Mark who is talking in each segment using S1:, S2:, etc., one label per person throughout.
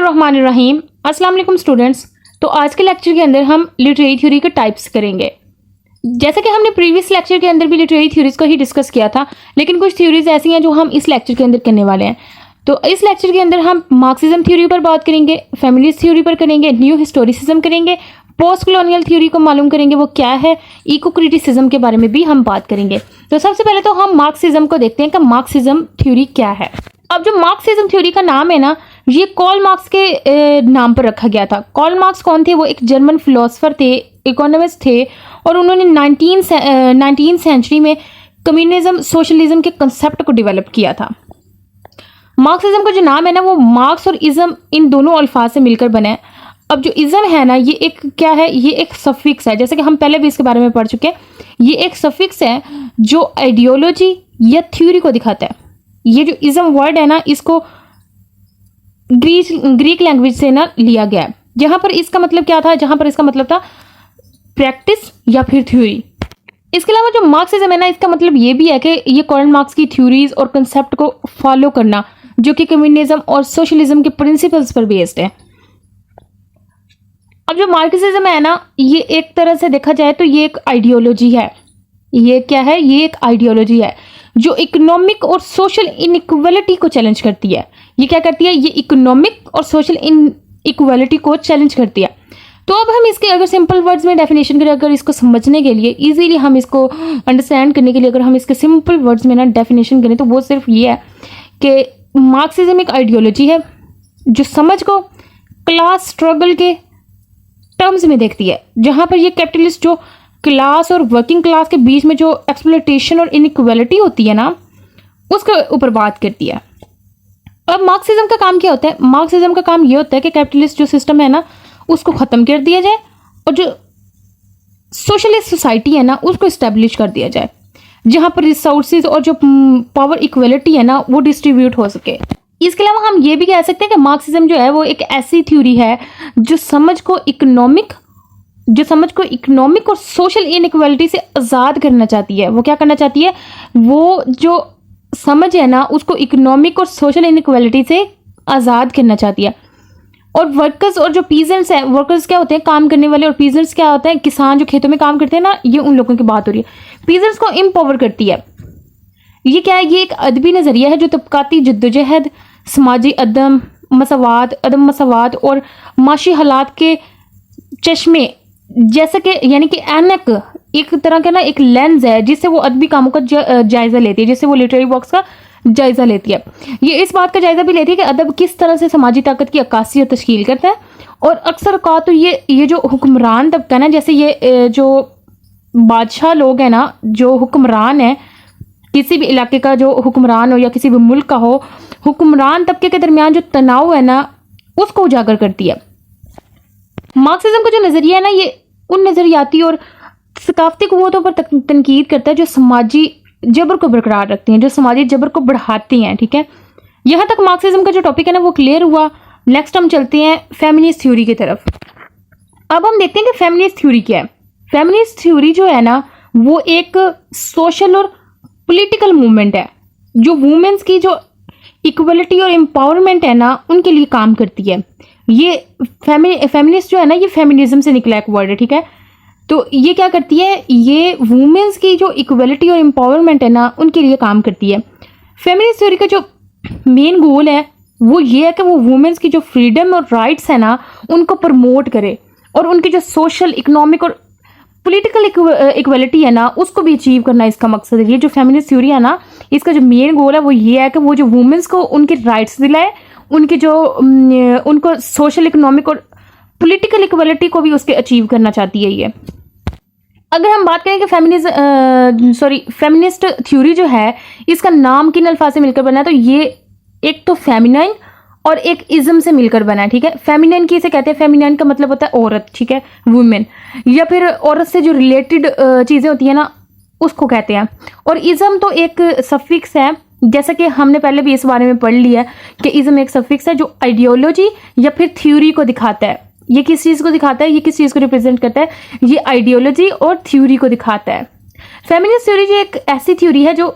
S1: बिस्मिल्लाहिर्रहमानिर्रहीम। अस्सलाम वालेकुम स्टूडेंट्स। तो आज के लेक्चर के अंदर हम लिटरेरी थ्योरी के टाइप्स करेंगे। जैसे कि हमने प्रीवियस लेक्चर के अंदर भी लिटरेरी थ्योरीज को ही डिस्कस किया था, लेकिन कुछ थ्योरीज ऐसी हैं जो हम इस लेक्चर के अंदर करने वाले हैं। तो इस लेक्चर के अंदर हम मार्क्सिज्म थ्योरी पर बात करेंगे, फेमिनिस्ट थ्योरी पर करेंगे, न्यू हिस्टोरिसिज्म करेंगे, पोस्ट कॉलोनियल थ्योरी को मालूम करेंगे वो क्या है, इको क्रिटिसिज्म के बारे में भी हम बात करेंगे। तो सबसे पहले तो हम मार्क्सिज्म को देखते हैं कि मार्क्सिज्म थ्योरी क्या है। अब जो मार्क्सिज्म थ्योरी का नाम है ना, ये कार्ल मार्क्स के नाम पर रखा गया था। कार्ल मार्क्स कौन थे? वो एक जर्मन फिलोसोफर थे, इकोनॉमिस्ट थे, और उन्होंने 19वीं सेंचुरी में कम्युनिज्म सोशलिज्म के कंसेप्ट को डेवलप किया था। मार्क्सिज्म का जो नाम है ना, वो मार्क्स और इज्म इन दोनों अल्फाज से मिलकर बना है। अब जो इज्म है ना, ये एक क्या है? ये एक सफिक्स है, जैसे कि हम पहले भी इसके बारे में पढ़ चुके हैं। ये एक सफिक्स है जो आइडियोलॉजी या थ्योरी को दिखाता है। ये जो इज्म वर्ड है ना, इसको ग्रीक लैंग्वेज से ना लिया गया है। जहां पर इसका मतलब क्या था? जहां पर इसका मतलब था प्रैक्टिस या फिर थ्योरी। इसके अलावा जो मार्क्सिज्म है ना, इसका मतलब ये भी है कि ये कार्ल मार्क्स की थ्योरीज और कंसेप्ट को फॉलो करना, जो कि कम्युनिज्म और सोशलिज्म के प्रिंसिपल्स पर बेस्ड है। अब जो मार्क्सिज्म है ना, ये एक तरह से देखा जाए तो ये एक आइडियोलॉजी है। ये क्या है? ये एक आइडियोलॉजी है जो इकोनॉमिक और सोशल इनइक्वालिटी को चैलेंज करती है। ये क्या करती है? ये इकोनॉमिक और सोशल इनइक्वालिटी को चैलेंज करती है। तो अब हम इसके अगर सिंपल वर्ड्स में डेफिनेशन करें, अगर इसको समझने के लिए, इजीली हम इसको अंडरस्टैंड करने के लिए अगर हम इसके सिंपल वर्ड्स में ना डेफिनेशन करें, तो वो सिर्फ ये है कि मार्क्सिज्म एक आइडियोलॉजी है जो समझ को क्लास स्ट्रगल के टर्म्स में देखती है, जहां पर ये कैपिटलिस्ट जो क्लास और वर्किंग क्लास के बीच में जो एक्सप्लॉयटेशन और इनइक्वालिटी होती है ना, उसके ऊपर बात करती है। अब मार्क्सिज्म का काम क्या होता है? मार्क्सिज्म का काम ये होता है कि कैपिटलिस्ट जो सिस्टम है ना, उसको ख़त्म कर दिया जाए और जो सोशलिस्ट सोसाइटी है ना, उसको इस्टेब्लिश कर दिया जाए, जहां पर रिसोर्सेज और जो पावर इक्वलिटी है ना, वो डिस्ट्रीब्यूट हो सके। इसके अलावा हम ये भी कह सकते हैं कि मार्क्सिज्म जो है वो एक ऐसी थ्योरी है जो समझ को इकोनॉमिक और सोशल इनइक्वालिटी से आज़ाद करना चाहती है। वो क्या करना चाहती है? वो जो समझ है ना, उसको इकोनॉमिक और सोशल इनइक्वालिटी से आज़ाद करना चाहती है। और वर्कर्स और जो पीजेंट्स हैं, वर्कर्स क्या होते हैं? काम करने वाले। और पीजेंट्स क्या होते हैं? किसान जो खेतों में काम करते हैं ना, ये उन लोगों की बात हो रही है। पीजेंट्स को एम्पावर करती है। ये क्या है? ये एक अदबी नज़रिया है जो तबकाती जद्दोजहद, समाजी अदम मसावात और माशी हालात के चश्मे, जैसे कि यानी कि ऐनक एक तरह का ना एक लेंस है, जिससे वो अदबी कामों का जायजा लेती है, जिससे वो लिटरेरी वर्क्स का जायजा लेती है। ये इस बात का जायजा भी लेती है कि अदब किस तरह से समाजी ताकत की अक्कासी और तश्कील करता है। और अक्सर का तो ये जो हुक्मरान तबका है ना, जैसे ये जो बादशाह लोग हैं ना, जो हुक्मरान है, किसी भी इलाके का जो हुक्मरान हो या किसी भी मुल्क का हो, हुक्मरान तबके के दरमियान जो तनाव है ना, उसको उजागर करती है। मार्क्सिज्म का जो नज़रिया है ना, ये उन नज़रियाती और सकाफती क़ुव्वतों पर तनकीद करता है जो समाजी जबर को बरकरार रखती हैं, जो समाजी जबर को बढ़ाती हैं। ठीक है, यहाँ तक मार्क्सिज्म का जो टॉपिक है ना, वो क्लियर हुआ। नेक्स्ट हम चलते हैं फेमिनिस्ट थ्योरी की तरफ। अब हम देखते हैं कि फेमिनिस्ट थ्योरी क्या है। फेमिनिस्ट थ्योरी जो है ना, वो एक सोशल और पॉलिटिकल मूवमेंट है जो वुमेन्स की जो इक्वलिटी और एम्पावरमेंट है ना, उनके लिए काम करती है। ये फेमिनिस्ट जो है ना, ये फेमिनिज्म से निकला एक वर्ड है। ठीक है, तो ये क्या करती है? ये वुमेन्स की जो इक्वलिटी और एम्पावरमेंट है ना, उनके लिए काम करती है। फेमिनिस्ट थ्योरी का जो मेन गोल है वो ये है कि वो वुमेन्स की जो फ्रीडम और राइट्स है ना, उनको प्रमोट करे, और उनकी जो सोशल, इकोनॉमिक और पॉलिटिकल इक्वलिटी है ना, उसको भी अचीव करना इसका मकसद है। ये जो फेमिनिस्ट थ्योरी है ना, इसका जो मेन गोल है वो ये है कि वो जो वुमेन्स को उनके राइट्स दिलाए, उनके जो उनको सोशल, इकोनॉमिक और पॉलिटिकल इक्वलिटी को भी उसके अचीव करना चाहती है ये। अगर हम बात करें कि फेमिनिस्ट थ्योरी जो है, इसका नाम किन अल्फाज से मिलकर बना है, तो ये एक तो फेमिनाइन और एक इज्म से मिलकर बना है। ठीक है, फेमिनाइन किसे कहते हैं? फेमिनाइन का मतलब होता है औरत। ठीक है, वुमेन, या फिर औरत से जो रिलेटेड चीज़ें होती है ना, उसको कहते हैं। और इज्म तो एक सफिक्स है, जैसा कि हमने पहले भी इस बारे में पढ़ लिया है कि इज्म एक सफिक्स है जो आइडियोलॉजी या फिर थ्योरी को दिखाता है। ये किस चीज़ को दिखाता है? ये किस चीज़ को रिप्रेजेंट करता है? ये आइडियोलॉजी और थ्योरी को दिखाता है। फेमिनिस्ट थ्योरी जो एक ऐसी थ्योरी है जो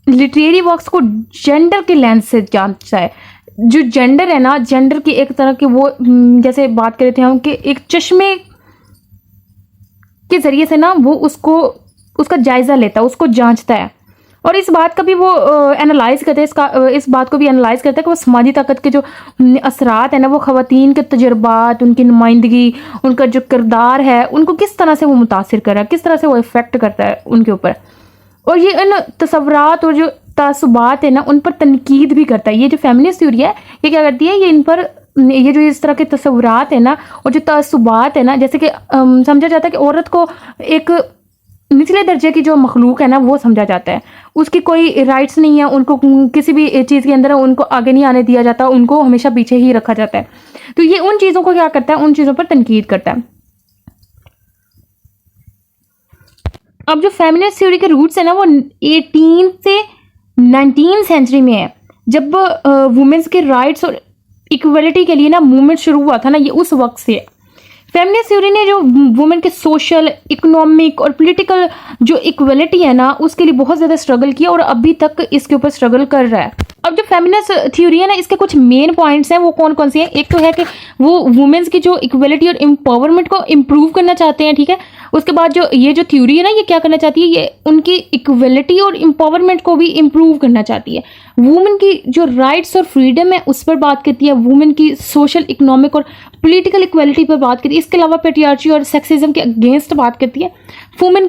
S1: लिटरेरी वर्क्स को जेंडर के लेंस से जांचता है। जो जेंडर है ना, जेंडर की एक तरह के वो जैसे बात कर रहे थे हम कि एक चश्मे के जरिए से ना वो उसको उसका जायजा लेता है, उसको जांचता है। और इस बात का भी वो एनालाइज करते हैं, इस बात को भी एनालाइज करता है कि वो समाजी ताकत के जो असरात है ना, वो ख़वातीन के तजुर्बात, उनकी नुमाइंदगी, उनका जो किरदार है, उनको किस तरह से वो मुतासिर कर रहा है, किस तरह से वो इफ़ेक्ट करता है उनके ऊपर। और ये इन तसव्वुरात और जो तासुबात है ना, उन पर तनकीद भी करता है। ये जो फेमिनिस्ट थ्योरी है, ये क्या करती है, ये इन पर ये जो इस तरह के तसव्वुरात है ना और जो तासुबात है ना, जैसे कि समझा जाता है कि औरत को एक निचले दर्जे की जो मखलूक है ना वो समझा जाता है, उसकी कोई राइट्स नहीं है, उनको किसी भी चीज़ के अंदर उनको आगे नहीं आने दिया जाता, उनको हमेशा पीछे ही रखा जाता है। तो ये उन चीज़ों को क्या करता है, उन चीज़ों पर तनकीद करता है। अब जो फेमिनिस्ट थ्योरी के रूट्स है ना, वो 18 से 19 सेंचुरी में है, जब वुमेन्स के राइट्स और इक्वलिटी के लिए ना मूवमेंट शुरू हुआ था ना, ये उस वक्त से है। फेमिनिस्ट थ्योरी ने जो वुमेन के सोशल, इकोनॉमिक और पॉलिटिकल जो इक्वलिटी है ना, उसके लिए बहुत ज़्यादा स्ट्रगल किया और अभी तक इसके ऊपर स्ट्रगल कर रहा है। अब जो फेमिनिस्ट थ्योरी है ना, इसके कुछ मेन पॉइंट्स हैं, वो कौन कौन से हैं। एक तो है कि वो वुमेन्स की जो इक्वलिटी और एम्पावरमेंट को इम्प्रूव करना चाहते हैं, ठीक है। उसके बाद जो ये जो थ्योरी है ना, ये क्या करना चाहती है, ये उनकी इक्वलिटी और एम्पावरमेंट को भी इम्प्रूव करना चाहती है। वुमेन की जो राइट्स और फ्रीडम है उस पर बात करती है, वुमेन की सोशल, इकोनॉमिक और पॉलिटिकल इक्वलिटी पर बात करती है। इसके अलावा पेट्रियार्ची और सेक्सिज्म के अगेंस्ट बात करती है। वुमेन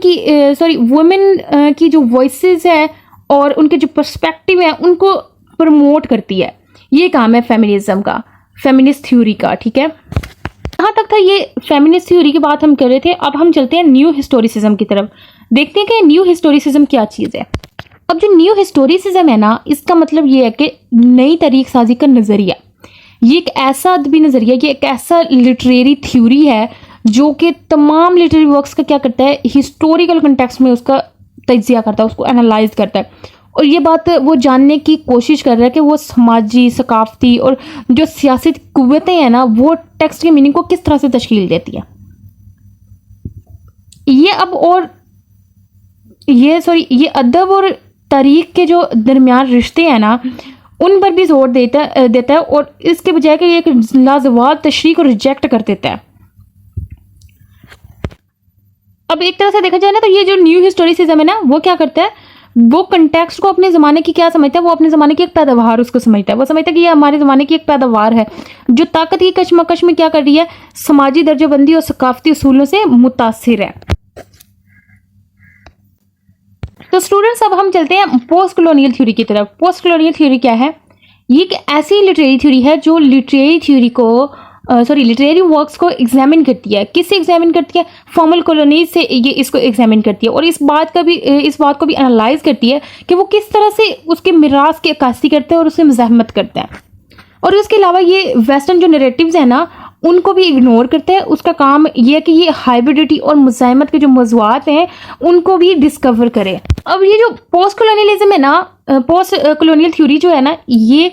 S1: की जो वॉइसेस है और उनके जो पर्सपेक्टिव है उनको प्रमोट करती है। ये काम है फेमिनिज्म का, फेमिनिस्ट थ्योरी का, ठीक है। यहाँ तक था ये फेमिनिस्ट थ्योरी की बात हम कर रहे थे। अब हम चलते हैं न्यू हिस्टोरिसिज्म की तरफ, देखते हैं कि न्यू हिस्टोरिसिज्म क्या चीज़ है। अब जो न्यू हिस्टोरिसिज्म है ना, इसका मतलब ये है कि नई तारीख साजी का नज़रिया। ये एक ऐसा अदबी नज़रिया, ये एक ऐसा लिटरेरी थ्योरी है जो कि तमाम लिटरेरी वर्क्स का क्या करता है, हिस्टोरिकल कंटेक्स्ट में उसका तज्जिया करता है, उसको एनालाइज करता है। और ये बात वो जानने की कोशिश कर रहा है कि वो समाजी, सकाफती और जो सियासी कुव्वतें हैं ना, वो टेक्स्ट के मीनिंग को किस तरह से तश्कील देती है। ये अदब और तारीख के जो दरमियान रिश्ते हैं ना, उन पर भी जोर देता है और इसके बजाय कि ये एक लाजवाब तशरीह को रिजेक्ट कर देता है। अब एक तरह से देखा जाए ना, तो ये जो न्यू हिस्टोरिसिज्म है ना, वो क्या करता है, वो कंटेक्स्ट को अपने ज़माने की क्या समझता है, वो अपने ज़माने की एक पैदावार उसको समझता है। वो समझता है कि ये हमारे ज़माने की एक पैदावार है जो ताकत की कशमकश में क्या कर रही है, समाजी दर्जाबंदी और सकाफती उसूलों से मुतासिर है। तो स्टूडेंट्स, अब हम चलते हैं पोस्ट कॉलोनियल थ्योरी की तरफ। पोस्ट कॉलोनियल थ्योरी क्या है? ये एक ऐसी लिटरेरी थ्योरी है जो लिटरेरी वर्क्स को एग्जामिन करती है। किससे एग्जामिन करती है? फॉर्मल कॉलोनीज से ये इसको एग्जामिन करती है और इस बात को भी एनालाइज करती है कि वो किस तरह से उसके मिरास की अक्कासी करते हैं और उससे मज़ाहमत करते हैं। और इसके अलावा ये वेस्टर्न जो नैरेटिव्स हैं ना, उनको भी इग्नोर करते हैं। उसका काम ये है कि ये हाइब्रिडिटी और मुज़ाहमत के जो मौज़ूआत हैं उनको भी डिस्कवर करे। अब ये जो पोस्ट कॉलोनियलिज्म है ना, पोस्ट कॉलोनियल थ्योरी जो है ना, ये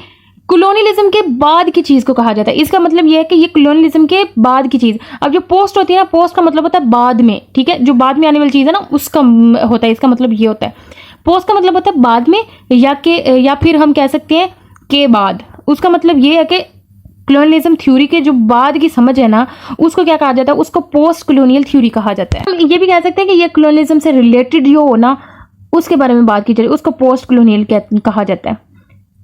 S1: कॉलोनियलिज्म के बाद की चीज़ को कहा जाता है। इसका मतलब ये है कि ये कॉलोनियलिज्म के बाद की चीज़। अब जो पोस्ट होती है ना, पोस्ट का मतलब होता है बाद में, ठीक है, जो बाद में आने वाली चीज़ है ना, उसका होता है, इसका मतलब ये होता है। पोस्ट का मतलब होता है बाद में, या फिर हम कह सकते हैं के बाद। उसका मतलब ये है कि कॉलोनियलिज्म थ्योरी के जो बाद की समझ है ना, उसको क्या कहा जाता है, उसको पोस्ट कॉलोनियल थ्योरी कहा जाता है। हम ये भी कह सकते हैं कि ये कॉलोनियलिज्म से रिलेटेड जो हो ना, उसके बारे में बात की जाए, उसको पोस्ट कॉलोनियल कहा जाता है।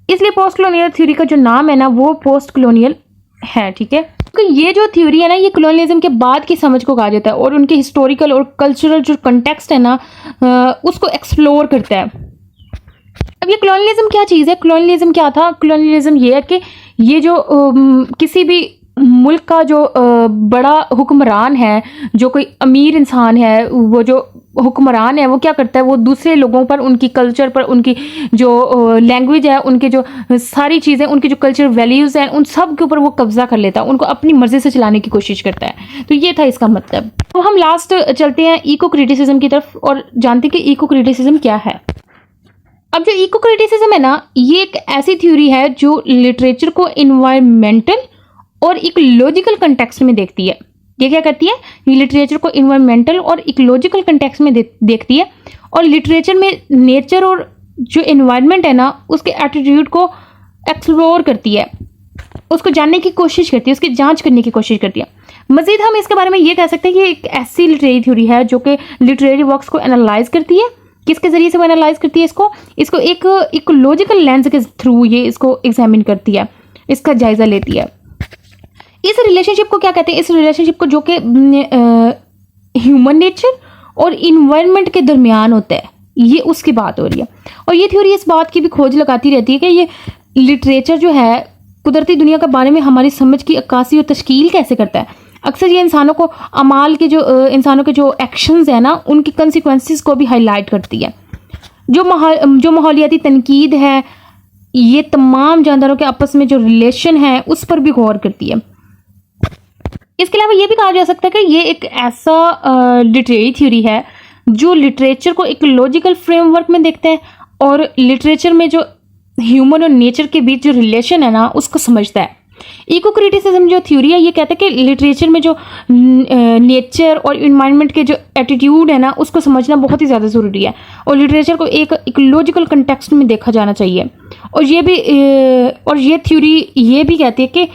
S1: इसलिए पोस्ट कॉलोनियल थ्योरी का जो नाम है ना, वो पोस्ट कॉलोनियल है, ठीक है। तो ये जो थ्योरी है ना, ये कॉलोनियलिज्म के बाद की समझ को कहा जाता है और उनके हिस्टोरिकल और कल्चरल जो कंटेक्स्ट है ना, उसको एक्सप्लोर करता है। अब ये कॉलोनियलिज्म क्या चीज़ है? कॉलोनियलिज्म क्या था? कॉलोनियलिज्म ये है कि ये जो किसी भी मुल्क का जो बड़ा हुक्मरान है, जो कोई अमीर इंसान है, वो जो हुक्मरान है, वो क्या करता है, वो दूसरे लोगों पर, उनकी कल्चर पर, उनकी जो लैंग्वेज है, उनके जो सारी चीज़ें, उनकी जो कल्चर वैल्यूज़ हैं, उन सब के ऊपर वो कब्जा कर लेता है, उनको अपनी मर्जी से चलाने की कोशिश करता है। तो ये था इसका मतलब। तो हम लास्ट चलते हैं इको क्रिटिसिज्म की तरफ और जानते हैं कि इको क्रिटिसिज्म क्या है। अब जो इको क्रिटिसिज्म है ना, ये एक ऐसी थ्योरी है जो लिटरेचर को इन्वायरमेंटल और इकोलॉजिकल कंटेक्स्ट में देखती है। ये क्या करती है? ये लिटरेचर को इन्वायरमेंटल और इकोलॉजिकल कंटेक्स्ट में देखती है और लिटरेचर में नेचर और जो एनवायरनमेंट है ना, उसके एटीट्यूड को एक्सप्लोर करती है, उसको जानने की कोशिश करती है, उसकी जांच करने की कोशिश करती है। मजीद हम इसके बारे में ये कह सकते हैं कि एक ऐसी लिटरेरी थ्योरी है जो कि लिटरेरी वर्क्स को एनालाइज करती है। किसके जरिए से वो एनालाइज करती है? इसको एक इकोलॉजिकल लेंस के थ्रू ये इसको एग्जामिन करती है, इसका जायजा लेती है। इस रिलेशनशिप को क्या कहते हैं? इस रिलेशनशिप को जो कि ह्यूमन नेचर और इन्वायरमेंट के दरमियान होता है, ये उसकी बात हो रही है। और ये थ्योरी इस बात की भी खोज लगाती रहती है कि ये लिटरेचर जो है कुदरती दुनिया के बारे में हमारी समझ की अक्कासी और तश्कील कैसे करता है। अक्सर ये इंसानों को अमाल के इंसानों के जो एक्शंस है ना, उनकी कंसिक्वेंसेस को भी हाईलाइट करती है। जो माहौलियाती तनकीद है, ये तमाम जानदारों के आपस में जो रिलेशन है उस पर भी गौर करती है। इसके अलावा ये भी कहा जा सकता है कि ये एक ऐसा लिटरेरी थ्योरी है जो लिटरेचर को एक लॉजिकल फ्रेमवर्क में देखते हैं और लिटरेचर में जो ह्यूमन और नेचर के बीच जो रिलेशन है ना, उसको समझता है। इको क्रिटिसिज्म जो थ्योरी है, ये कहता है कि लिटरेचर में जो नेचर और इन्वायरमेंट के जो एटीट्यूड है ना, उसको समझना बहुत ही ज़्यादा ज़रूरी है और लिटरेचर को एक इकोलॉजिकल कंटेक्स्ट में देखा जाना चाहिए। और ये थ्योरी ये भी कहती है कि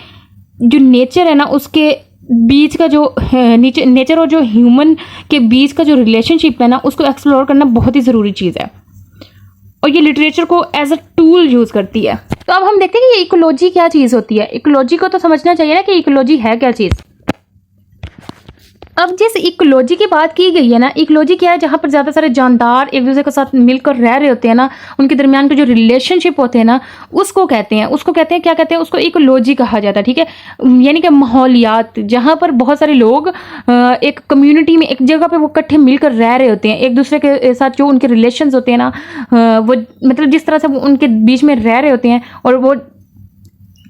S1: जो नेचर है ना, उसके बीच का जो नेचर और जो ह्यूमन के बीच का जो रिलेशनशिप है ना, उसको एक्सप्लोर करना बहुत ही ज़रूरी चीज़ है और ये लिटरेचर को एज अ टूल यूज़ करती है। तो अब हम देखते हैं कि ये इकोलॉजी क्या चीज़ होती है। इकोलॉजी को तो समझना चाहिए ना कि इकोलॉजी है क्या चीज़। अब जिस इकोलॉजी की बात की गई है ना, इकोलॉजी क्या है? जहाँ पर ज़्यादा सारे जानदार एक दूसरे के साथ मिलकर रह रहे होते हैं ना, उनके दरमियान के जो रिलेशनशिप होते हैं ना, उसको कहते हैं क्या कहते हैं? उसको इकोलॉजी कहा जाता है, ठीक है। यानी कि माहौलियात, जहाँ पर बहुत सारे लोग एक कम्युनिटी में एक जगह पे वो इकट्ठे मिलकर रह रहे होते हैं, एक दूसरे के साथ जो उनके रिलेशंस होते हैं ना, वो मतलब जिस तरह से वो उनके बीच में रह रहे होते हैं, और वो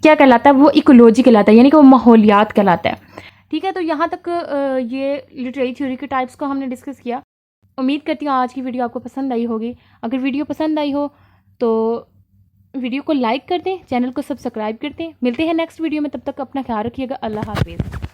S1: क्या कहलाता है? वो इकोलॉजी कहलाता है, यानी कि वो माहौलियात कहलाता है, ठीक है। तो यहाँ तक ये लिटरेरी थ्योरी के टाइप्स को हमने डिस्कस किया। उम्मीद करती हूँ आज की वीडियो आपको पसंद आई होगी। अगर वीडियो पसंद आई हो तो वीडियो को लाइक कर दें, चैनल को सब्सक्राइब कर दें। मिलते हैं नेक्स्ट वीडियो में, तब तक अपना ख्याल रखिएगा। अल्लाह हाफिज़।